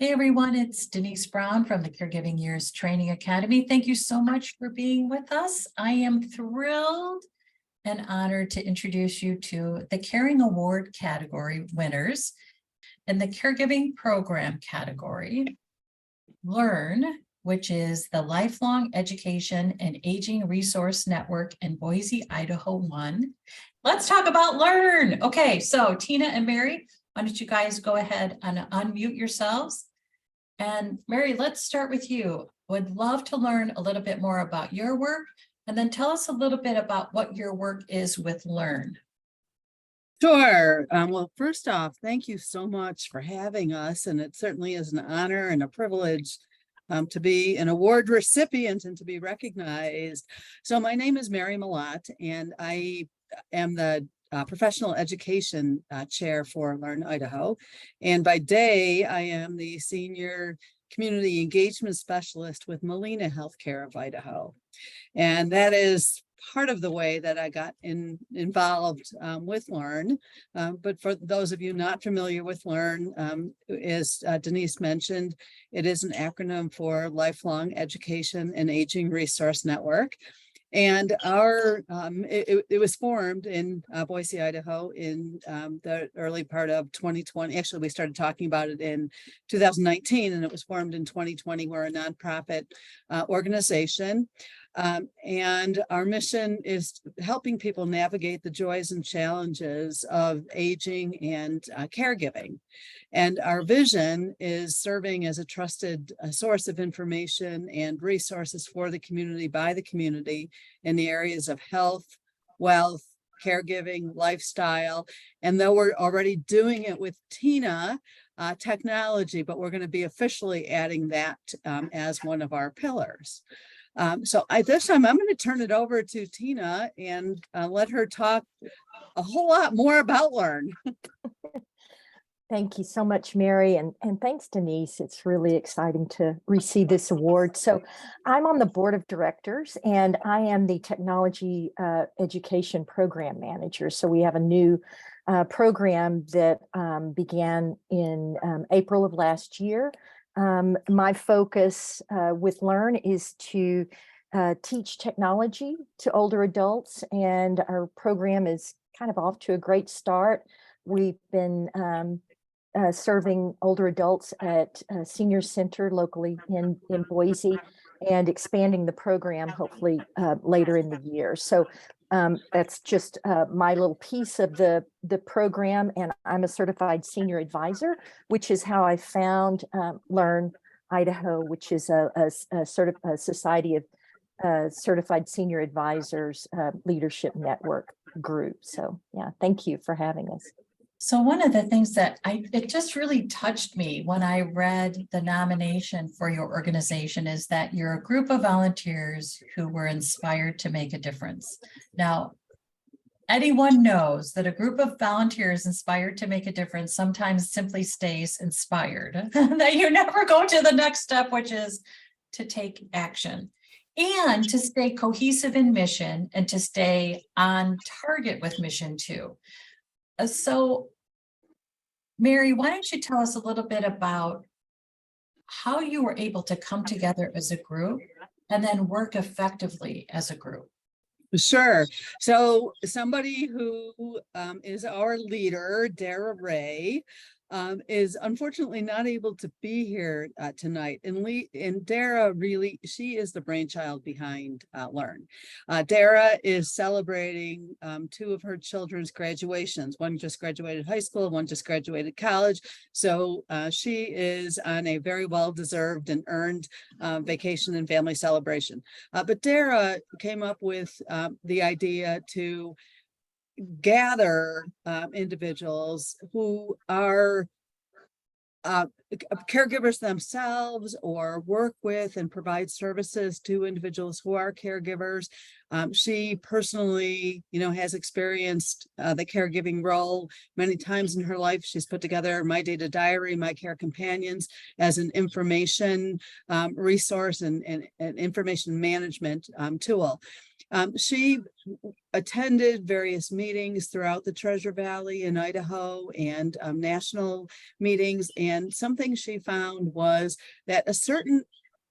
Hey everyone, it's Denise Brown from the Caregiving Years Training Academy. Thank you so much for being with us. I am thrilled and honored to introduce you to the Caring Award category winners. In the Caregiving Program category, Learn, which is the Lifelong Education and Aging Resource Network in Boise, Idaho won. Let's talk about Learn. Okay, so Tina and Mary, why don't you guys go ahead and unmute yourselves? And Mary, let's start with you. Would love to learn a little bit more about your work, and then tell us a little bit about what your work is with Learn. Sure. Well, first off, thank you so much for having us. And it certainly is an honor and a privilege to be an award recipient and to be recognized. So my name is Mary Malott, and I am the professional education chair for Learn Idaho. And by day, I am the senior community engagement specialist with Molina Healthcare of Idaho. And that is part of the way that I got involved with Learn. But for those of you not familiar with Learn, as Denise mentioned, it is an acronym for Lifelong Education and Aging Resource Network. And it was formed in Boise, Idaho in the early part of 2020. Actually, we started talking about it in 2019, and it was formed in 2020. We're a nonprofit organization. And our mission is helping people navigate the joys and challenges of aging and caregiving. And our vision is serving as a trusted source of information and resources for the community by the community in the areas of health, wealth, caregiving, lifestyle. And though we're already doing it with Tina, technology, but we're going to be officially adding that as one of our pillars. So this time I'm going to turn it over to Tina and let her talk a whole lot more about Learn. Thank you so much, Mary, and thanks, Denise. It's really exciting to receive this award. So I'm on the board of directors, and I am the technology education program manager. So we have a new program that began in April of last year. My focus with Learn is to teach technology to older adults, and our program is kind of off to a great start. We've been serving older adults at a senior center locally in Boise, and expanding the program hopefully later in the year. So that's just my little piece of the program, and I'm a certified senior advisor, which is how I found Learn Idaho, which is a society of certified senior advisors leadership network group. So yeah, thank you for having us. So one of the things that it just really touched me when I read the nomination for your organization is that you're a group of volunteers who were inspired to make a difference. Now, anyone knows that a group of volunteers inspired to make a difference sometimes simply stays inspired, that you never go to the next step, which is to take action and to stay cohesive in mission and to stay on target with mission too. So, Mary, why don't you tell us a little bit about how you were able to come together as a group and then work effectively as a group? Sure. So somebody who is our leader, Dara Ray, is unfortunately not able to be here tonight. And Dara really, she is the brainchild behind Learn. Dara is celebrating two of her children's graduations. One just graduated high school, one just graduated college. So she is on a very well-deserved and earned vacation and family celebration. But Dara came up with the idea to gather individuals who are caregivers themselves or work with and provide services to individuals who are caregivers. She personally, has experienced the caregiving role many times in her life. She's put together My Data Diary, My Care Companions as an information resource and information management tool. She attended various meetings throughout the Treasure Valley in Idaho and national meetings. And something she found was that a certain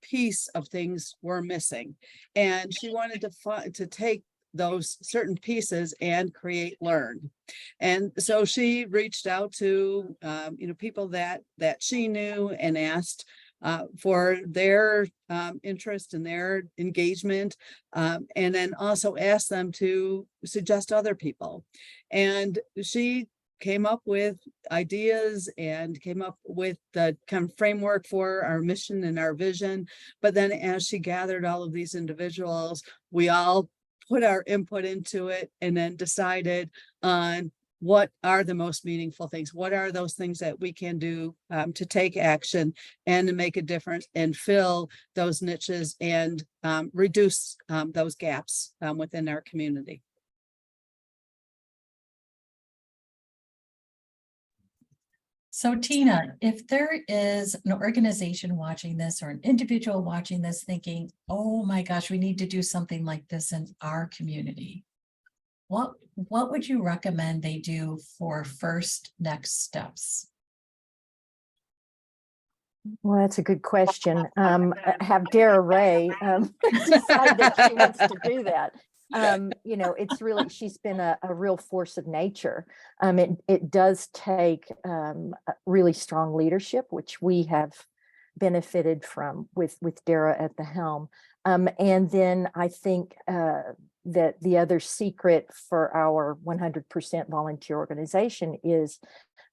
piece of things were missing. And she wanted to take those certain pieces and create Learn. And so she reached out to people that she knew and asked for their interest and their engagement, and then also asked them to suggest other people. And she came up with ideas and came up with the kind of framework for our mission and our vision. But then as she gathered all of these individuals, we all put our input into it and then decided on what are the most meaningful things? What are those things that we can do to take action and to make a difference and fill those niches and reduce those gaps within our community? So Tina, if there is an organization watching this or an individual watching this thinking, oh my gosh, we need to do something like this in our community, what would you recommend they do for first next steps? Well, that's a good question. Have Dara Ray decide that she wants to do that. It's really, she's been a real force of nature. It does take really strong leadership, which we have benefited from with Dara at the helm. And then I think that the other secret for our 100% volunteer organization is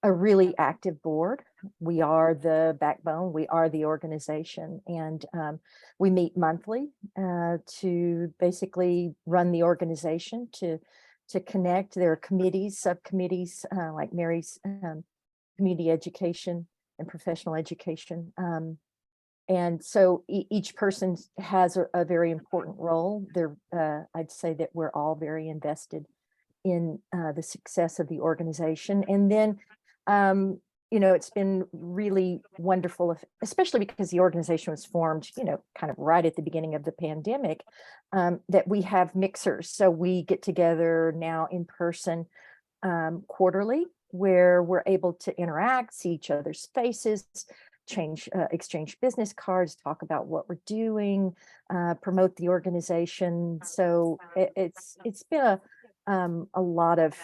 a really active board. We are the backbone, we are the organization, and we meet monthly to basically run the organization, to connect. There are committees, subcommittees, like Mary's community education and professional education. And so each person has a very important role. I'd say that we're all very invested in the success of the organization. And then, it's been really wonderful, especially because the organization was formed, kind of right at the beginning of the pandemic, that we have mixers. So we get together now in person quarterly, where we're able to interact, see each other's faces, exchange business cards, talk about what we're doing, promote the organization. So it's been a lot of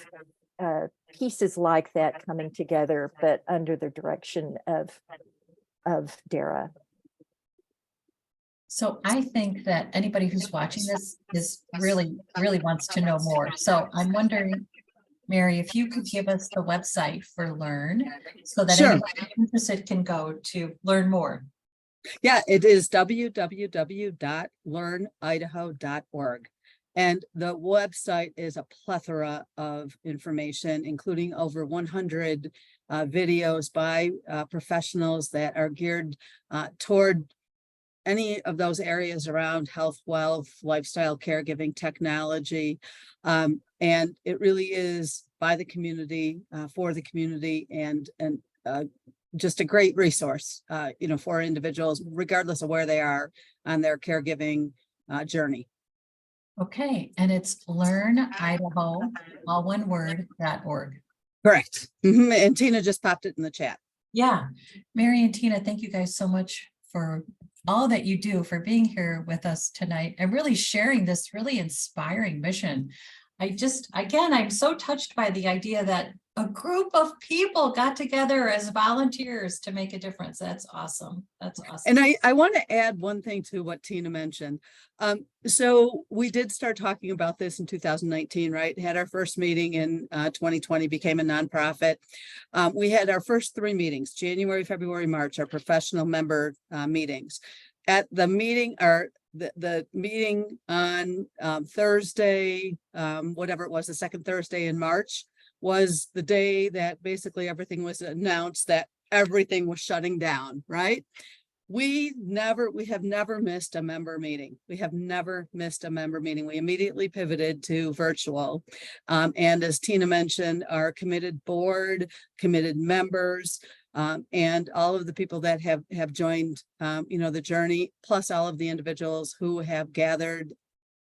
pieces like that coming together, but under the direction of Dara. So I think that anybody who's watching this is really wants to know more. So I'm wondering, Mary, if you could give us the website for Learn so that Sure. anyone interested can go to learn more. Yeah, it is www.learnidaho.org. And the website is a plethora of information, including over 100 videos by professionals that are geared toward any of those areas around health, wealth, lifestyle, caregiving, technology. And it really is by the community, for the community, and just a great resource, for individuals, regardless of where they are on their caregiving journey. Okay, and it's learnidaho, all one word, .org. Correct. And Tina just popped it in the chat. Yeah, Mary and Tina, thank you guys so much for all that you do, for being here with us tonight and really sharing this really inspiring mission. I'm so touched by the idea that a group of people got together as volunteers to make a difference. That's awesome. That's awesome. And I want to add one thing to what Tina mentioned. So we did start talking about this in 2019, right? Had our first meeting in 2020, became a nonprofit. We had our first 3 meetings, January, February, March, our professional member meetings. At the meeting, the meeting on Thursday, whatever it was, the second Thursday in March, was the day that basically everything was announced that everything was shutting down, right? We have never missed a member meeting. We have never missed a member meeting. We immediately pivoted to virtual. And as Tina mentioned, our committed board, committed members, and all of the people that have joined, the journey, plus all of the individuals who have gathered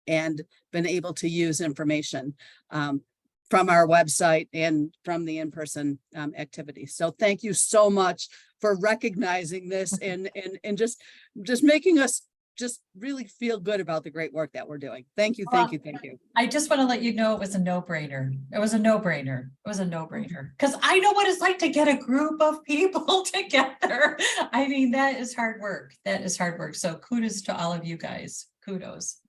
and been able to use information from our website and from the in-person activities. So thank you so much for recognizing this and just making us just really feel good about the great work that we're doing. Thank you, thank you, thank you. I just want to let you know it was a no-brainer. It was a no-brainer. It was a no-brainer. Because I know what it's like to get a group of people together. I mean, that is hard work. That is hard work. So kudos to all of you guys. Kudos.